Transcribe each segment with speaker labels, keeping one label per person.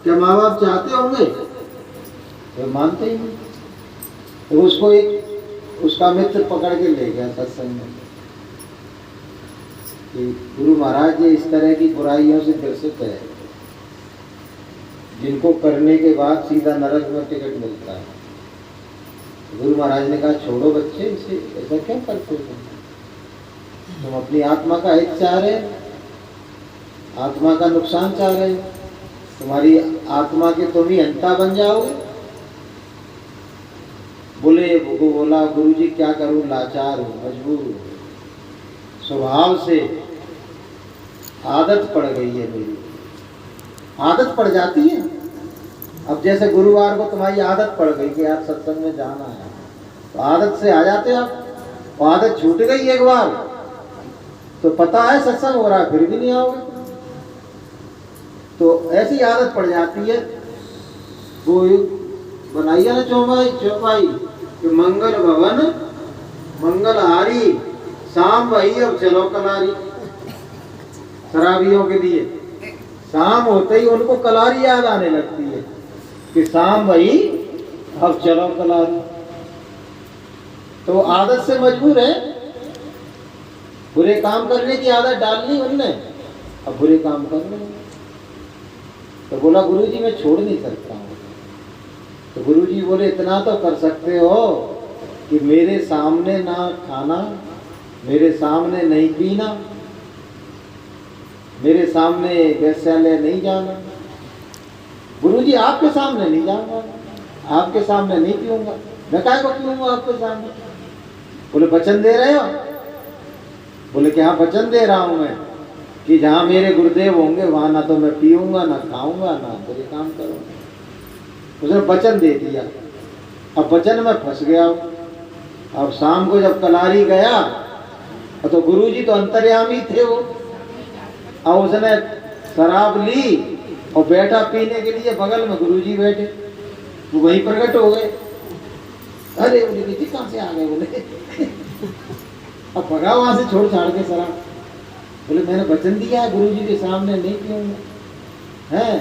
Speaker 1: क्या माँ बाप चाहते होंगे? तो मानते ही नहीं। तो उसको एक उसका मित्र पकड़ के ले गया सत्संग में कि गुरु महाराज ये इस तरह की बुराइयों से ग्रसित है जिनको करने के बाद सीधा नरक में टिकट मिलता है। गुरु महाराज ने कहा छोड़ो बच्चे, इसे ऐसा क्यों करते हो? तुम अपनी आत्मा का हित चाह रहे, आत्मा का नुकसान चाह रहे, तुम्हारी आत्मा के तुम ही अंता बन जाओगे। बोला गुरुजी क्या करूं, लाचार हूं, मजबूर हूं, स्वभाव से आदत पड़ गई है मेरी। आदत पड़ जाती है। अब जैसे गुरुवार को तुम्हारी आदत पड़ गई कि यार सत्संग में जाना है, तो आदत से आ जाते आप। वो आदत छूट गई एक बार तो पता है सत्संग हो रहा है, फिर भी नहीं आओगे। तो ऐसी आदत पड़ जाती है। वो बनाइए ना चौपाई कि मंगल भवन मंगल हारी, शाम वही अब चलो कलारी। शराबियों के लिए शाम होते ही उनको कलारी याद आने लगती है कि शाम वही अब चलो कलारी। तो आदत से मजबूर है, बुरे काम करने की आदत डालनी उनने, अब बुरे काम कर रहे। तो बोला गुरुजी मैं छोड़ नहीं सकता हूँ। तो गुरुजी बोले इतना तो कर सकते हो कि मेरे सामने ना खाना, मेरे सामने नहीं पीना, मेरे सामने वैश्यालय नहीं जाना। गुरुजी आपके सामने नहीं जाऊंगा, आपके सामने नहीं पीऊंगा। मैं काहे को पीऊंगा आपके सामने? बोले वचन दे रहे हो? बोले कि हाँ वचन दे रहा हूं मैं कि जहां मेरे गुरुदेव होंगे वहां ना तो मैं पीऊंगा, ना खाऊंगा, ना बुरे काम करूंगा। उसने वचन दे दिया। अब वचन में फंस गया। अब शाम को जब कलारी गया तो गुरुजी तो अंतर्यामी थे वो। अब उसने शराब ली और बैठा पीने के लिए, बगल में गुरुजी बैठे, वो वहीं प्रकट हो गए। अरे बोले जी कहां से आ गए? बोले अब भगा वहां से छोड़ छाड़ के शराब। बोले मैंने वचन दिया है गुरुजी के सामने नहीं पीऊंगा है।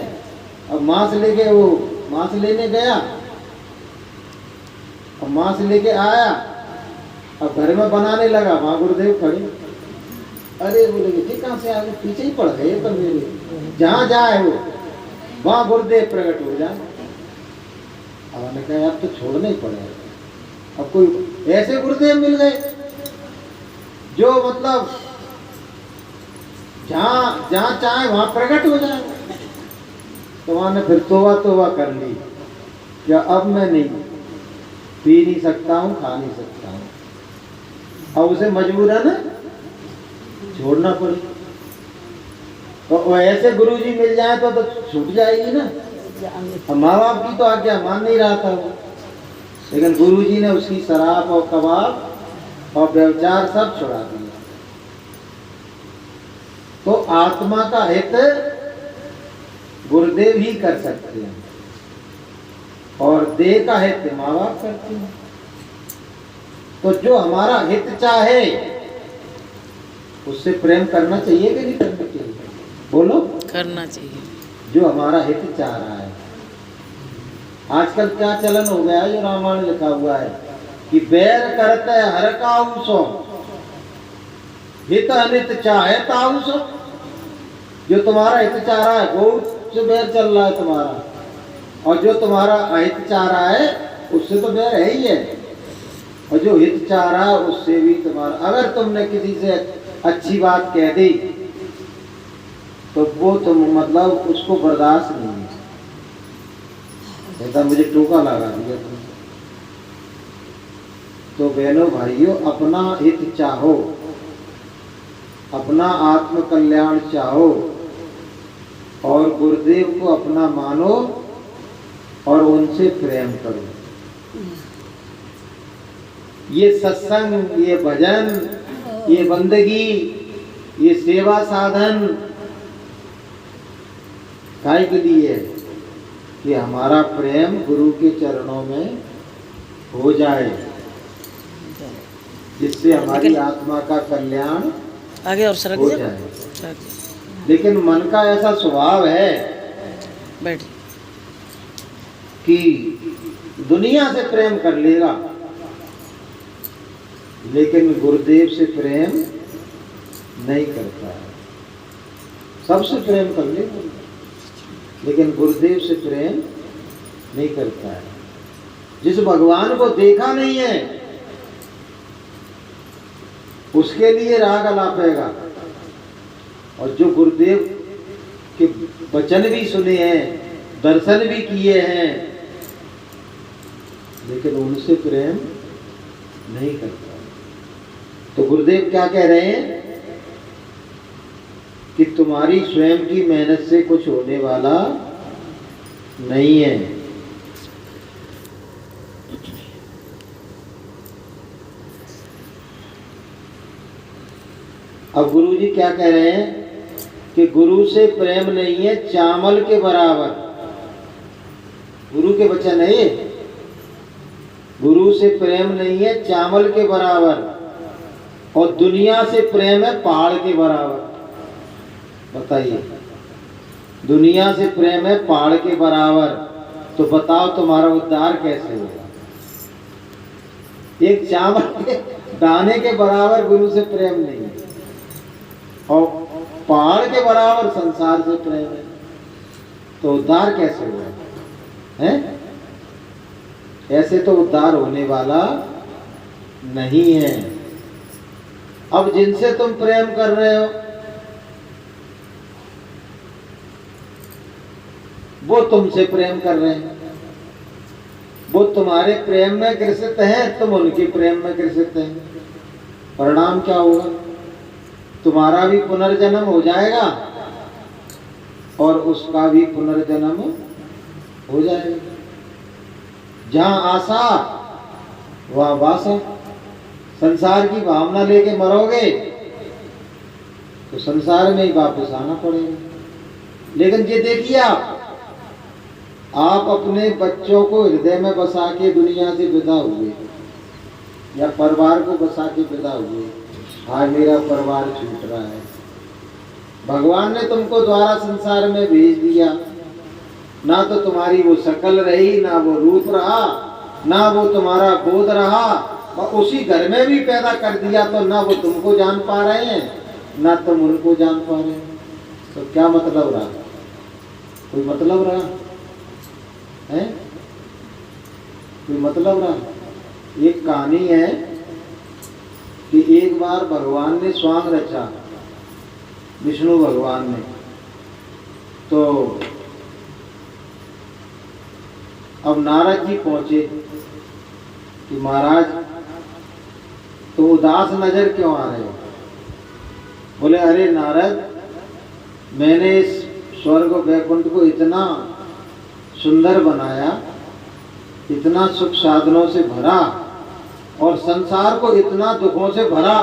Speaker 1: अब मांस लेके वो मांस लेने गया, अब मांस लेके आया, अब घर में बनाने लगा, वहां गुरुदेव खड़े। अरे बोले कि कहां से आ गए? पीछे ही पड़ गए पर मेरे, जहां जाए वो वहां गुरुदेव प्रकट हो जाए। अब मैंने कहा अब तो छोड़ना ही पड़ेगा। अब कोई ऐसे गुरुदेव मिल गए जो मतलब जहां चाहे वहां प्रकट हो जाए। तो वहां ने फिर तोबा कर ली, क्या अब मैं नहीं पी नहीं सकता हूं, खा नहीं सकता हूं। अब उसे मजबूरन छोड़ना पड़े। तो ऐसे गुरुजी मिल जाए तो छूट जाएगी ना। अब माँ बाप की तो आज्ञा मान नहीं रहा था वो, लेकिन गुरुजी ने उसकी शराब और कबाब और व्यभिचार सब छुड़ा दिया। तो आत्मा का हित गुरुदेव ही कर सकते हैं और देह का हित माँ बाप करते हैं। तो जो हमारा हित चाहे उससे प्रेम करना चाहिए कि नहीं करना चाहिए? बोलो। करना चाहिए। जो हमारा हित चाह रहा है। आजकल क्या चलन हो गया है, जो रामायण लिखा हुआ है कि बैर करते हर काहू सो, हित अनित चाहे ताहू सो। जो तुम्हारा हित चाह रहा है वो से बैर चल रहा है तुम्हारा, और जो तुम्हारा अहित चाह रहा है उससे तो बैर है ही है। और जो हित चाह रहा है उससे भी तुम्हारा, अगर तुमने किसी से अच्छी बात कह दी तो वो तुम मतलब उसको बर्दाश्त नहीं है। ऐसा मुझे टोका लगा दिया तुम। तो बहनों भाइयों, अपना हित चाहो, अपना आत्म कल्याण चाहो और गुरुदेव को अपना मानो और उनसे प्रेम करो। ये सत्संग, ये भजन, ये बंदगी, ये सेवा साधन काय के लिए है कि हमारा प्रेम गुरु के चरणों में हो जाए, जिससे हमारी आत्मा का कल्याण आगे और हो जाए। लेकिन मन का ऐसा स्वभाव है, बैठ कि दुनिया से प्रेम कर लेगा, लेकिन गुरुदेव से प्रेम नहीं करता है। सबसे प्रेम कर लेगा, लेकिन गुरुदेव से प्रेम नहीं करता है। जिस भगवान को देखा नहीं है उसके लिए राग अलापेगा, और जो गुरुदेव के वचन भी सुने हैं, दर्शन भी किए हैं, लेकिन उनसे प्रेम नहीं करता। तो गुरुदेव क्या कह रहे हैं कि तुम्हारी स्वयं की मेहनत से कुछ होने वाला नहीं है। अब गुरु जी क्या कह रहे हैं कि गुरु से प्रेम नहीं है चावल के बराबर। गुरु के वचन है ये, गुरु से प्रेम नहीं है चावल के बराबर, और दुनिया से प्रेम है पहाड़ के बराबर। बताइए, दुनिया से प्रेम है पहाड़ के बराबर, तो बताओ तुम्हारा उद्धार कैसे होगा? एक चावल के दाने के बराबर गुरु से प्रेम नहीं है, और पहाड़ के बराबर संसार से प्रेम है, तो उद्धार कैसे होगा? हैं? ऐसे तो उद्धार होने वाला नहीं है। अब जिनसे तुम प्रेम कर रहे हो वो तुमसे प्रेम कर रहे हैं, वो तुम्हारे प्रेम में ग्रसित हैं, तुम उनके प्रेम में ग्रसित हैं। परिणाम क्या होगा? तुम्हारा भी पुनर्जन्म हो जाएगा और उसका भी पुनर्जन्म हो जाएगा। जहां आशा वहां वासा। संसार की भावना लेके मरोगे तो संसार में ही वापस आना पड़ेगा। लेकिन ये देखिए, आप अपने बच्चों को हृदय में बसा के दुनिया से विदा हुए, या परिवार को बसा के विदा हुए, आज मेरा परिवार छूट रहा है। भगवान ने तुमको द्वारा संसार में भेज दिया, ना तो तुम्हारी वो शकल रही, ना वो रूप रहा, ना वो तुम्हारा गोद रहा, और उसी घर में भी पैदा कर दिया तो ना वो तुमको जान पा रहे हैं ना तुम उनको जान पा रहे हैं। तो क्या मतलब रहा? कोई मतलब रहा है? कोई मतलब रहा? एक कहानी है कि एक बार भगवान ने स्वांग रचा, विष्णु भगवान ने। तो अब नारद जी पहुंचे कि महाराज तो उदास नजर क्यों आ रहे हो? बोले, अरे नारद, मैंने इस स्वर्ग वैकुंठ को इतना सुंदर बनाया, इतना सुख साधनों से भरा, और संसार को इतना दुखों से भरा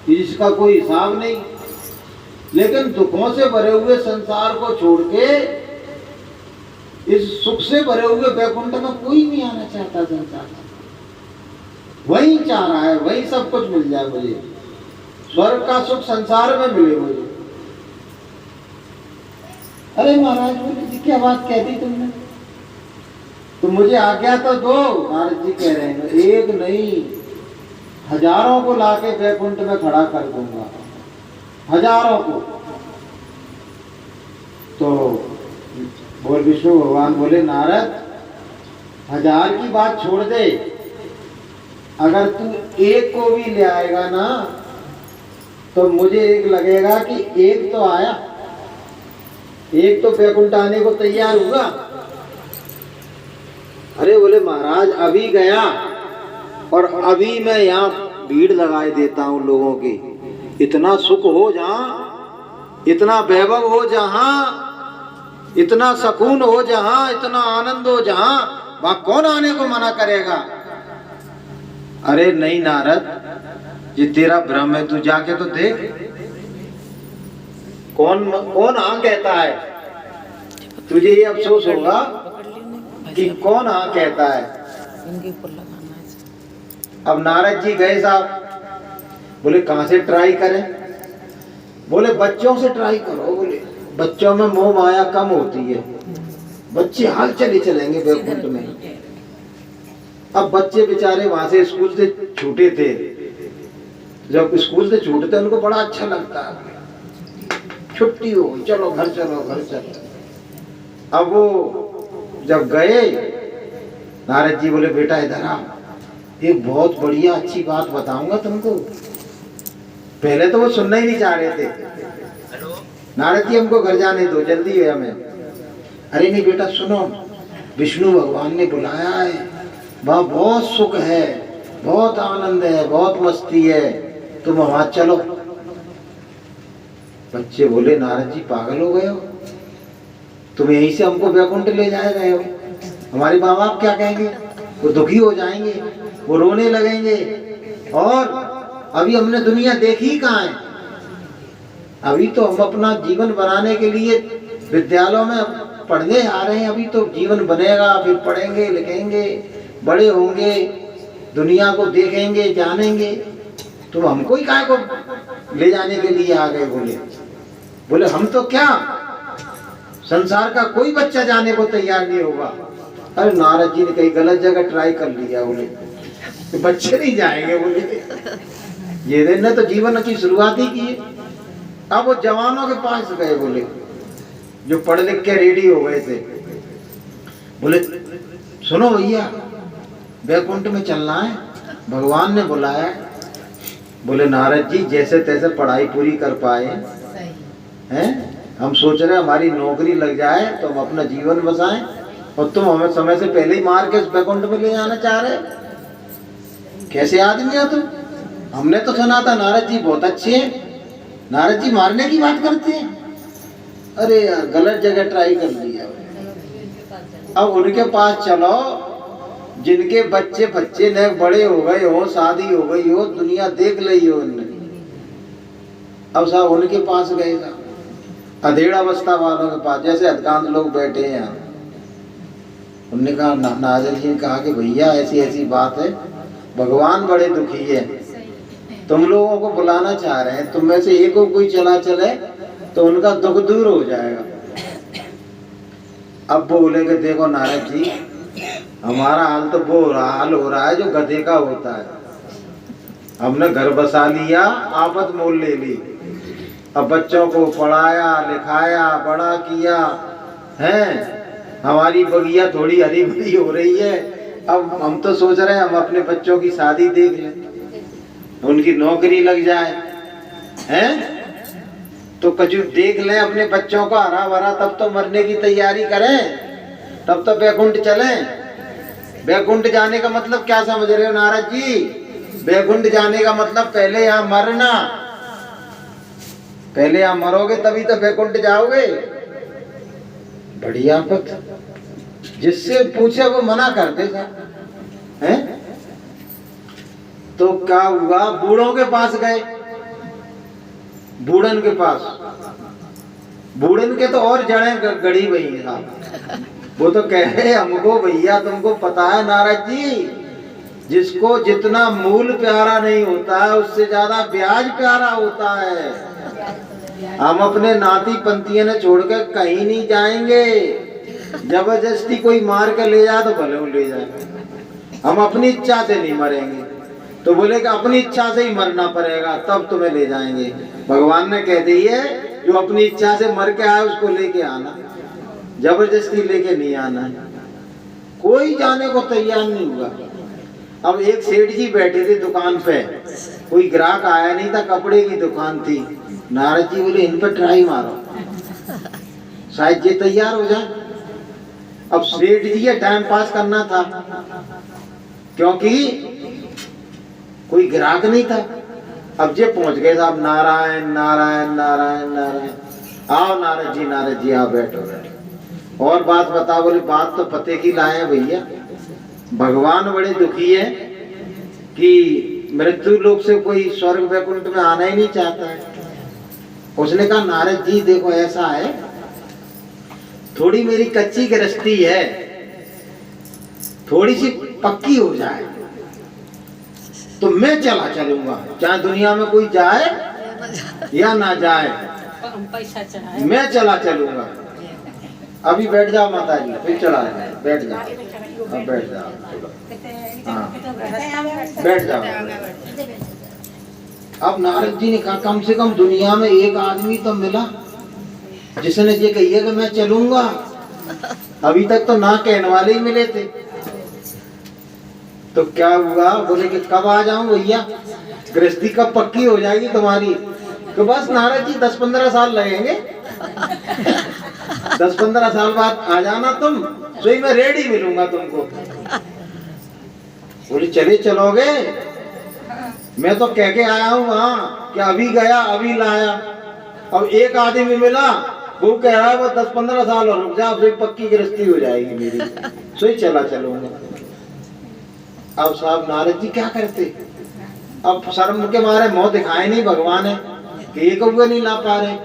Speaker 1: कि जिसका कोई हिसाब नहीं। लेकिन दुखों से भरे हुए संसार को छोड़ के इस सुख से भरे हुए वैकुंठ में कोई नहीं आना चाहता। संसार वही चाह रहा है, वही सब कुछ मिल जाए मुझे, स्वर्ग का सुख संसार में मिले मुझे। अरे महाराज, बोले क्या बात कह दी तुमने? तो मुझे आज्ञा तो दो। नारद जी कह रहे हैं, एक नहीं हजारों को लाके वैकुंठ में खड़ा कर दूंगा, हजारों को। तो बोल विष्णु भगवान बोले, नारद, 1000 की बात छोड़ दे, अगर तू एक को भी ले आएगा ना तो मुझे एक लगेगा कि एक तो आया, एक तो वैकुंठ आने को तैयार हुआ। अरे बोले, महाराज अभी गया और अभी मैं यहाँ भीड़ लगाए देता हूँ लोगों की। इतना सुख हो जहाँ, इतना वैभव हो जहाँ, इतना सुकून हो जहाँ, इतना आनंद हो जहाँ, वहां कौन आने को मना करेगा? अरे नहीं नारद, ये तेरा भ्रम है, तू जाके तो देख। कौन कौन हाँ कहता है? तुझे ये अफसोस होगा कि कौन हाँ कहता है। अब नारद जी गए साहब। बोले, कहां से ट्राई करें? बोले, बच्चों से ट्राई करो। बोले, बच्चों में मोह माया कम होती है, बच्चे हाल चले चलेंगे वैकुंठ में। अब बच्चे बेचारे वहां से स्कूल से छूटे थे, जब स्कूल से छूटते उनको बड़ा अच्छा लगता है, छुट्टी हो गई, चलो घर चलो घर चलो। अब वो जब गए, नारद जी बोले बेटा इधर आओ, एक बहुत बढ़िया अच्छी बात बताऊंगा तुमको। पहले तो वो सुनना ही नहीं चाह रहे थे, नारद जी हमको घर जाने दो, जल्दी है हमें। अरे नहीं बेटा सुनो, विष्णु भगवान ने बुलाया है, वहाँ बहुत सुख है, बहुत आनंद है, बहुत मस्ती है, तुम वहां चलो। बच्चे बोले नारद जी पागल हो गए हो, तुम यहीं से हमको वैकुंठ ले जाए गए हो, हमारे माँ बाप क्या कहेंगे, वो दुखी हो जाएंगे, वो रोने लगेंगे, और अभी हमने दुनिया देखी ही कहाँ है, अभी तो हम अपना जीवन बनाने के लिए विद्यालयों में पढ़ने आ रहे हैं, अभी तो जीवन बनेगा, फिर पढ़ेंगे लिखेंगे, बड़े होंगे, दुनिया को देखेंगे जानेंगे, तुम हमको ही काहे को ले जाने के लिए आ गए। बोले हम तो क्या, संसार का कोई बच्चा जाने को तैयार नहीं होगा। अरे नारद जी ने कहीं गलत जगह ट्राई कर लिया, बोले तो बच्चे नहीं जाएंगे, बोले ये दिन ने तो जीवन की शुरुआत ही की। अब वो जवानों के पास गए, बोले जो पढ़ लिख के रेडी हो गए थे, बोले सुनो भैया वैकुंठ में चलना है, भगवान ने बुलाया। बोले नारद जी जैसे तैसे पढ़ाई पूरी कर पाए हैं, हम सोच रहे हमारी नौकरी लग जाए तो हम अपना जीवन बसाएं, और तुम हमें समय से पहले ही मार के वैकुंठ में ले जाना चाह रहे, कैसे आदमी हो तुम। हमने तो सुना था नारद जी बहुत अच्छे हैं, नारद जी मारने की बात करते हैं। अरे यार गलत जगह ट्राई कर लिया। अब उनके पास चलो जिनके बच्चे बच्चे ने बड़े हो गए हो, शादी हो गई हो, दुनिया देख ली हो उनने। अब साहब उनके पास गए था, अधेड़ अवस्था वालों के पास, जैसे अधिकांश लोग बैठे हैं। उनने कहा, नारद जी ने कहा कि भैया ऐसी ऐसी बात है, भगवान बड़े दुखी है, तुम लोगों को बुलाना चाह रहे हैं, तुम में से एक को कोई चला चले तो उनका दुख दूर हो जाएगा। अब बोले कि देखो नारद जी हमारा हाल तो वो हाल हो रहा है जो गधे का होता है, हमने घर बसा लिया, आफत मोल ले ली, अब बच्चों को पढ़ाया लिखाया बड़ा किया है, हमारी बगिया थोड़ी हरी भरी हो रही है, अब हम तो सोच रहे हैं हम अपने बच्चों की शादी देख लें, उनकी नौकरी लग जाए, हैं तो कछु देख लें अपने बच्चों का हरा भरा, तब तो मरने की तैयारी करें, तब तो वैकुंठ चलें। वैकुंठ जाने का मतलब क्या समझ रहे हो नारद जी, वैकुंठ जाने का मतलब पहले यहाँ मरना, पहले यहाँ मरोगे तभी तो वैकुंठ जाओगे। बढ़िया पथ, जिससे पूछे वो मना करते हैं। तो क्या हुआ, बूढ़ों के पास गए, बूढ़न के पास, बूढ़न के तो और जड़ें गड़ी हुई हैं। वो तो कहे हमको भैया तुमको पता है नारद जी, जिसको जितना मूल प्यारा नहीं होता है उससे ज्यादा ब्याज प्यारा होता है। हम अपने नाती पंथियों ने छोड़कर कहीं नहीं जाएंगे, जबरदस्ती कोई मार कर ले जाए तो भले वो ले जाए, हम अपनी इच्छा से नहीं मरेंगे। तो बोले कि अपनी इच्छा से ही मरना पड़ेगा तब तुम्हें ले जाएंगे। भगवान ने कह दी है जो अपनी इच्छा से मर के आए उसको लेके आना, जबरदस्ती लेके नहीं आना, कोई जाने को तैयार नहीं हुआ। अब एक सेठ जी बैठे थे दुकान पे, कोई ग्राहक आया नहीं था, कपड़े की दुकान थी। नारद जी बोले इन पर ट्राई मारो, शायद ये तैयार हो जाए। अब सेठ जी ये टाइम पास करना था क्योंकि कोई ग्राहक नहीं था। अब जे पहुंच गए साहब, नारायण नारायण नारायण नारायण, आओ नारद जी आओ, बैठो बैठो, और बात बता। बोले बात तो पते की लाए भैया, भगवान बड़े दुखी है कि मृत्यु लोक से कोई स्वर्ग वैकुंठ में आना ही नहीं चाहता है। उसने कहा नारद जी देखो ऐसा है, थोड़ी मेरी कच्ची गृहस्थी है, थोड़ी सी पक्की हो जाए तो मैं चलूंगा, चाहे दुनिया में कोई जाए या ना जाए, मैं चलूंगा। अभी बैठ जाओ माता जी, फिर चढ़ा देंगे, बैठ जाओ, अब बैठ जाओ, हाँ बैठ जाओ। अब नारद जी ने कहा कम से कम दुनिया में एक आदमी तो मिला जिसने ये कही है कि मैं चलूंगा। अभी तक तो ना कहने वाले ही मिले थे। तो क्या हुआ, बोले कि कब आ जाऊं भैया, गृहस्थी कब पक्की हो जाएगी तुम्हारी? तो बस नारद जी 10-15 साल लगेंगे, 10-15 साल बाद आ जाना तुम, तो ही मैं रेडी मिलूंगा तुमको। बोले चले चलोगे? मैं तो कह के आया हूँ वहाँ कि अभी गया अभी लाया। अब एक आदमी मिला, वो कह रहा है वो 10-15 साल और रुक जा, फिर पक्की गृहस्थी हो जाएगी मेरी, तो ही चला चलूंगा। अब साहब नारद जी क्या करते? अब शर्म के मारे मुंह दिखाए नहीं भगवान है कि एक हुए नहीं ला पा रहे।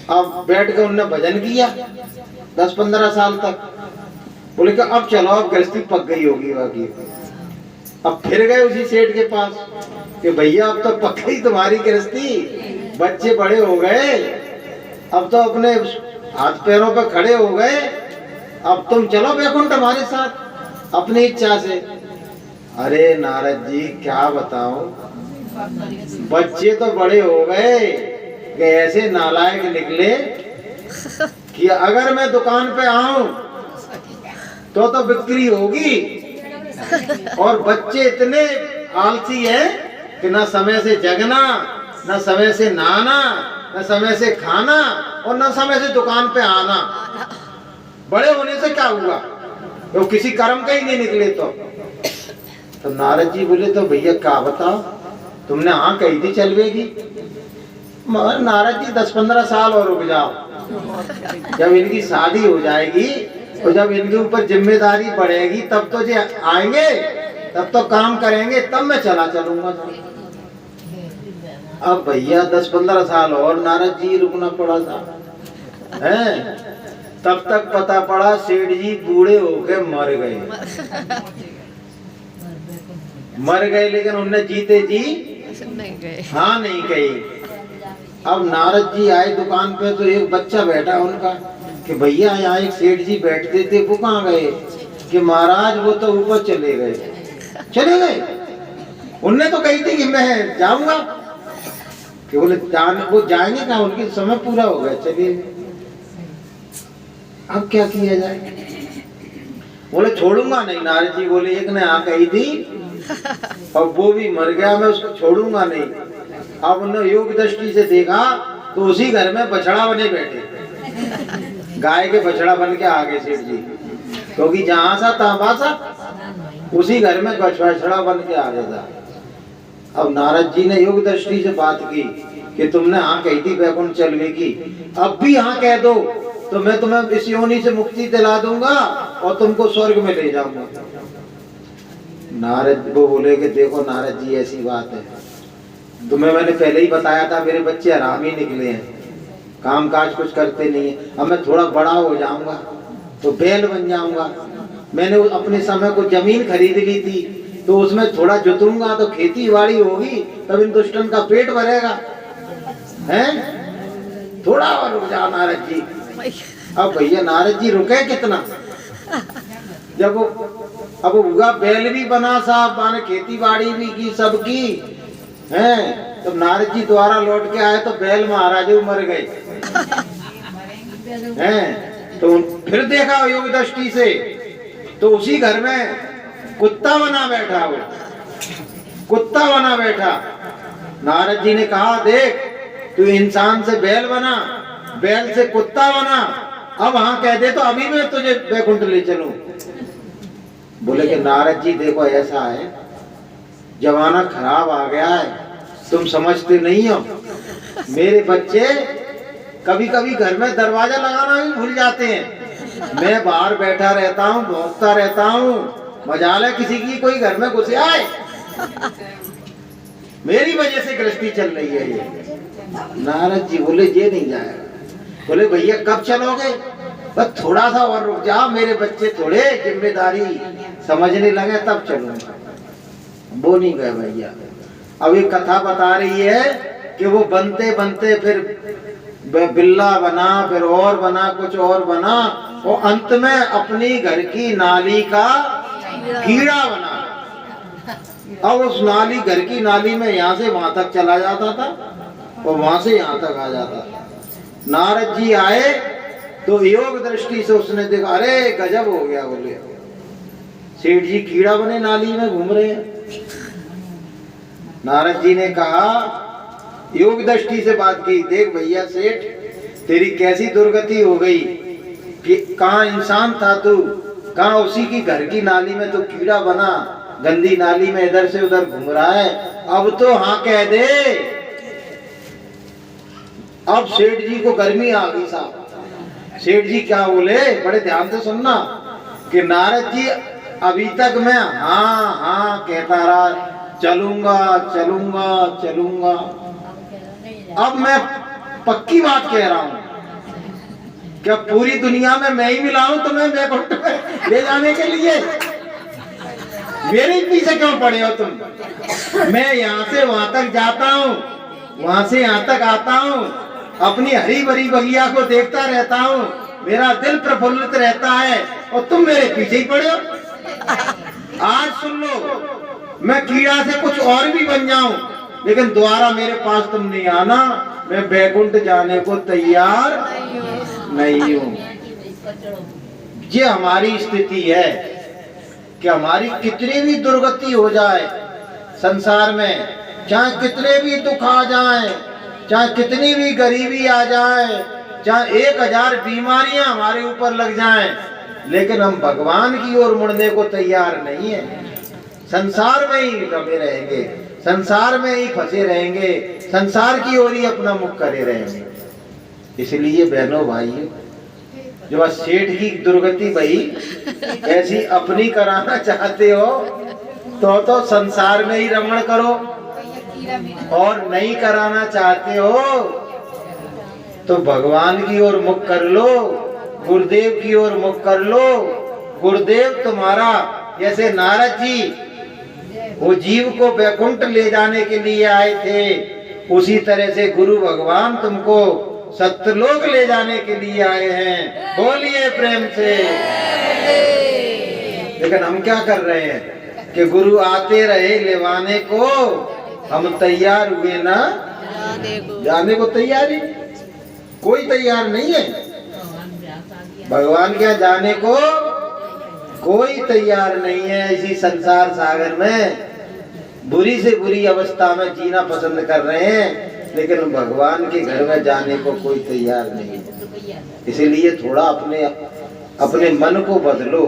Speaker 1: अब बैठ के उन्होंने भजन किया 10-15 साल तक। बोले कि अब चलो, अब गृहस्थी पक गई होगी बाकी। अब फिर गए उसी सेठ के पास कि भैया अब तो पक गई तुम्हारी गृहस्थी, बच्चे बड़े हो गए, अब तो अपने हाथ पैरों पे खड़े हो गए, अब तुम चलो वैकुंठ हमारे साथ अपनी इच्छा से। अरे नारद जी क्या बताऊं, बच्चे तो बड़े हो गए कि ऐसे नालायक निकले कि अगर मैं दुकान पे आऊं तो बिक्री होगी, और बच्चे इतने आलसी हैं कि ना समय से जगना, ना समय से नहाना, ना समय से खाना, और ना समय से दुकान पे आना। बड़े होने से क्या हुआ, तो किसी कर्म का ही नहीं निकले। तो नारद जी बोले तो भैया क्या बताओ, तुमने हाँ कही थी चलवेगी, मगर नारद जी 10-15 साल और रुक जाओ, जब इनकी शादी हो जाएगी और जब इनके ऊपर जिम्मेदारी बढ़ेगी तब तो जो आएंगे, तब तो काम करेंगे, तब मैं चला चलूंगा। अब भैया 10-15 साल और नारद जी रुकना पड़ा था, हैं? तब तक पता पड़ा सेठ जी बूढ़े होके मर गए। मर गए, लेकिन उनने जीते जी हाँ नहीं कही। अब नारद जी आए दुकान पे तो एक बच्चा बैठा उनका कि भैया यहाँ एक सेठ जी बैठते थे, वो कहाँ गए? कि महाराज वो तो ऊपर चले गए। चले गए? उनने तो कही थी कि मैं जाऊंगा। कि बोले वो जाएंगे कहाँ, उनकी समय पूरा हो गया, चलिए। अब क्या किया जाए? बोले छोड़ूंगा नहीं। नारद जी बोले एक ने हाँ कही थी और वो भी मर गया, मैं उसको छोड़ूंगा नहीं। अब उन्होंने योग दृष्टि से देखा तो उसी घर में बछड़ा बने बैठे, गाय के बछड़ा बन के आगे सेठ जी, क्योंकि जहां सा तहां सा उसी घर में बछड़ा बन के आ गया था। अब नारद जी ने योग दृष्टि से बात की कि तुमने हाँ कही थी वैकुंठ चलने की, अब भी हाँ कह दो तो मैं तुम्हें इस योनि से मुक्ति दिला दूंगा और तुमको स्वर्ग में ले जाऊंगा। नारद वो बोले कि देखो नारद जी ऐसी बात है, तुम्हें मैंने पहले ही बताया था मेरे बच्चे आराम ही निकले हैं, काम काज कुछ करते नहीं है। अब मैं थोड़ा बड़ा हो जाऊंगा तो बैल बन जाऊंगा। मैंने अपने समय को जमीन खरीद ली थी, तो उसमें थोड़ा जुतूंगा तो खेती बाड़ी होगी, तब इन दुष्टन का पेट भरेगा। हैं? थोड़ा और रुक जाओ नारद जी। अब भैया नारद जी रुके कितना, जब वो अब उगा बैल भी बना साहब, माने खेती बाड़ी भी की सबकी हैं। तो नारद जी द्वारा लौट के आए तो बैल महाराज मर गए हैं। तो फिर देखा योग दृष्टि से तो उसी घर में कुत्ता बना बैठा, वो कुत्ता बना बैठा। नारद जी ने कहा देख तू इंसान से बैल बना, बैल से कुत्ता बना, अब हाँ कह दे तो अभी मैं तुझे वैकुंठ ले चलूं। बोले कि नारद जी देखो ऐसा है, जमाना खराब आ गया है, तुम समझते नहीं हो। मेरे बच्चे कभी कभी घर में दरवाजा लगाना भी भूल जाते हैं। मैं बाहर बैठा रहता हूँ, भौंकता रहता हूँ, मजाल है किसी की कोई घर में घुसे आए। मेरी वजह से गृहस्थी चल रही है ये। नारद जी बोले ये नहीं जाएगा। बोले भैया कब चलोगे? बस थोड़ा सा और रुक जाओ, मेरे बच्चे थोड़े जिम्मेदारी समझने लगे तब चलूंगा। वो नहीं गए भैया। अब एक कथा बता रही है कि वो बनते बनते फिर बिल्ला बना, फिर और बना, कुछ और बना, और अंत में अपनी घर की नाली का कीड़ा बना। अब उस नाली, घर की नाली में यहाँ से वहां तक चला जाता था और वहां से यहाँ तक आ जाता था। नारद जी आए तो योग दृष्टि से उसने देखा, अरे गजब हो गया। बोले सेठ जी कीड़ा बने नाली में घूम रहे हैं। नारद जी ने कहा, योग दृष्टि से बात की, देख भैया सेठ, तेरी कैसी दुर्गति हो गई कि कहाँ इंसान था तू, कहाँ उसी की घर की नाली में तो कीड़ा बना, गंदी नाली में इधर से उधर घूम रहा है। अब तो हाँ कह दे। अब सेठ जी को गर्मी आ गई साहब। सेठ जी क्या बोले, बड़े ध्यान से सुनना, कि नारद जी अभी तक मैं हाँ हाँ कहता रहा, चलूंगा चलूंगा चलूंगा। अब मैं पक्की बात कह रहा हूं, क्या पूरी दुनिया में मैं ही मिला हूं तुम्हें बैकुंठ में ले जाने के लिए? मेरे पीछे क्यों पड़े हो तुम? मैं यहाँ से वहां तक जाता हूँ, वहां से यहाँ तक आता हूँ, अपनी हरी भरी बगिया को देखता रहता हूँ, मेरा दिल प्रफुल्लित रहता है, और तुम मेरे पीछे ही पड़े हो। आज सुन लो, मैं कीड़ा से कुछ और भी बन जाऊं, लेकिन दोबारा मेरे पास तुम नहीं आना। मैं बैकुंठ जाने को तैयार नहीं हूं। ये हमारी स्थिति है कि हमारी कितनी भी दुर्गति हो जाए संसार में, चाहे कितने भी दुख आ जाए, चाहे कितनी भी गरीबी आ जाए, चाहे 1000 बीमारियां हमारे ऊपर लग जाएं, लेकिन हम भगवान की ओर मुड़ने को तैयार नहीं है। संसार में ही रमे रहेंगे, संसार में ही फंसे रहेंगे, संसार की ओर ही अपना मुख करे रहेंगे। इसलिए बहनों भाइयों, जो बस सेठ की दुर्गति भाई ऐसी अपनी कराना चाहते हो तो संसार में ही रमण करो, और नहीं कराना चाहते हो तो भगवान की ओर मुख कर लो, गुरुदेव की ओर मुख कर लो। गुरुदेव तुम्हारा, जैसे नारद जी वो जीव को बैकुंठ ले जाने के लिए आए थे, उसी तरह से गुरु भगवान तुमको सत्यलोक ले जाने के लिए आए हैं। बोलिए प्रेम से। लेकिन हम क्या कर रहे हैं कि गुरु आते रहे लेवाने को, हम तैयार हुए ना जाने को। तैयारी कोई तैयार नहीं है, भगवान के जाने को कोई तैयार नहीं है। इसी संसार सागर में बुरी से बुरी अवस्था में जीना पसंद कर रहे हैं, लेकिन भगवान के घर में जाने को कोई तैयार नहीं है। इसीलिए थोड़ा अपने मन को बदलो,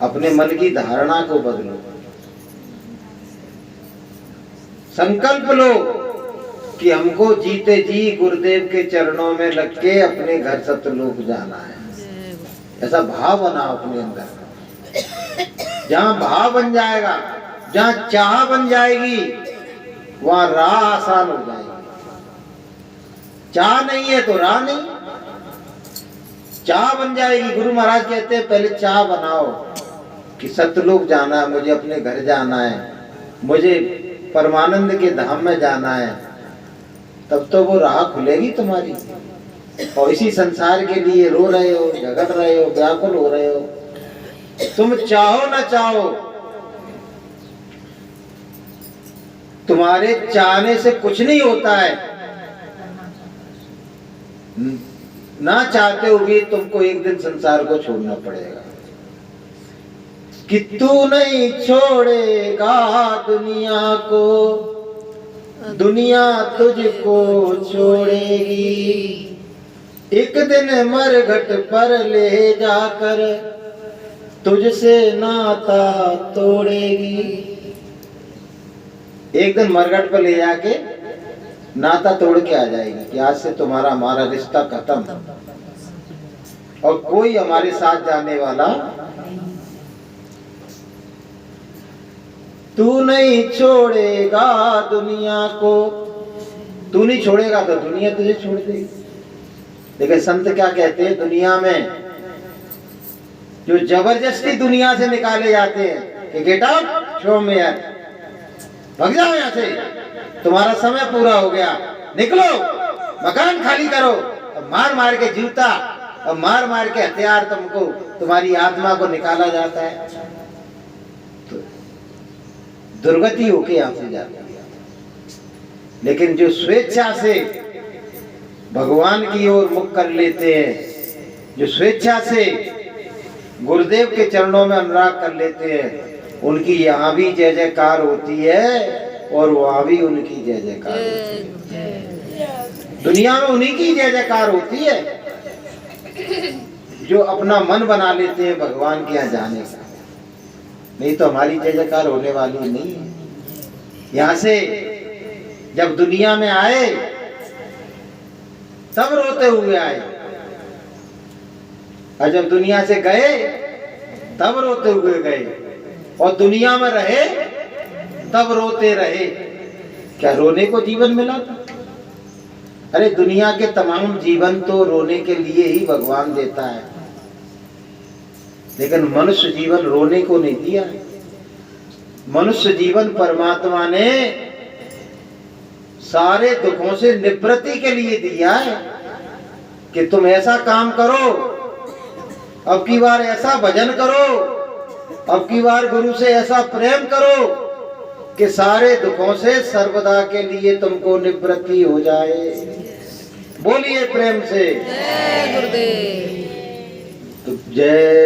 Speaker 1: अपने मन की धारणा को बदलो, संकल्प लो कि हमको जीते जी गुरुदेव के चरणों में लग के अपने घर सत्यलोक जाना है। ऐसा भाव बनाओ अपने अंदर। जहां भाव बन जाएगा, जहां चाह बन जाएगी, वहां राह आसान हो जाएगी। चाह नहीं है तो राह नहीं, चाह बन जाएगी। गुरु महाराज कहते हैं पहले चाह बनाओ कि सत्यलोक जाना है, मुझे अपने घर जाना है, मुझे परमानंद के धाम में जाना है, तब तो वो राह खुलेगी तुम्हारी। और इसी संसार के लिए रो रहे हो, झगड़ रहे हो, व्याकुल हो रहे हो। तुम चाहो ना चाहो, तुम्हारे चाहने से कुछ नहीं होता है। ना चाहते हुए तुमको एक दिन संसार को छोड़ना पड़ेगा। कि तू नहीं छोड़ेगा दुनिया को, दुनिया तुझको छोड़ेगी। एक दिन मरघट पर ले जाकर तुझसे नाता तोड़ेगी। एक दिन मरघट पर ले जाके नाता तोड़ के आ जाएगी कि आज से तुम्हारा हमारा रिश्ता खत्म, और कोई हमारे साथ जाने वाला। तू नहीं छोड़ेगा दुनिया को, तू नहीं छोड़ेगा तो दुनिया तुझे छोड़ देगी। लेकिन संत क्या कहते हैं, दुनिया में जो जबरदस्ती दुनिया से निकाले जाते हैं कि गेट आउट, शो में भाग जाओ यहाँ से, तुम्हारा समय पूरा हो गया, निकलो, मकान खाली करो, अब मार मार के जूता, अब मार मार के हथियार तुमको, तुम्हारी आत्मा को निकाला जाता है, तो दुर्गति होके यहां से जाती है। लेकिन जो स्वेच्छा से भगवान की ओर मुख कर लेते हैं, जो स्वेच्छा से गुरुदेव के चरणों में अनुराग कर लेते हैं, उनकी यहाँ भी जय जयकार होती है और वहाँ भी उनकी जय जयकार होती है। दुनिया में उन्हीं की जय जयकार होती है जो अपना मन बना लेते हैं भगवान के यहाँ जाने का, नहीं तो हमारी जय जयकार होने वाली नहीं है। यहाँ से जब दुनिया में आए तब रोते हुए आए, और जब दुनिया से गए तब रोते हुए गए, और दुनिया में रहे तब रोते रहे। क्या रोने को जीवन मिला था? अरे दुनिया के तमाम जीवन तो रोने के लिए ही भगवान देता है, लेकिन मनुष्य जीवन रोने को नहीं दिया है। मनुष्य जीवन परमात्मा ने सारे दुखों से निवृत्ति के लिए दिया है कि तुम ऐसा काम करो, अब की बार ऐसा भजन करो, अब की बार गुरु से ऐसा प्रेम करो कि सारे दुखों से सर्वदा के लिए तुमको निवृत्ति हो जाए। बोलिए प्रेम से
Speaker 2: जय गुरुदेव।
Speaker 1: तो जय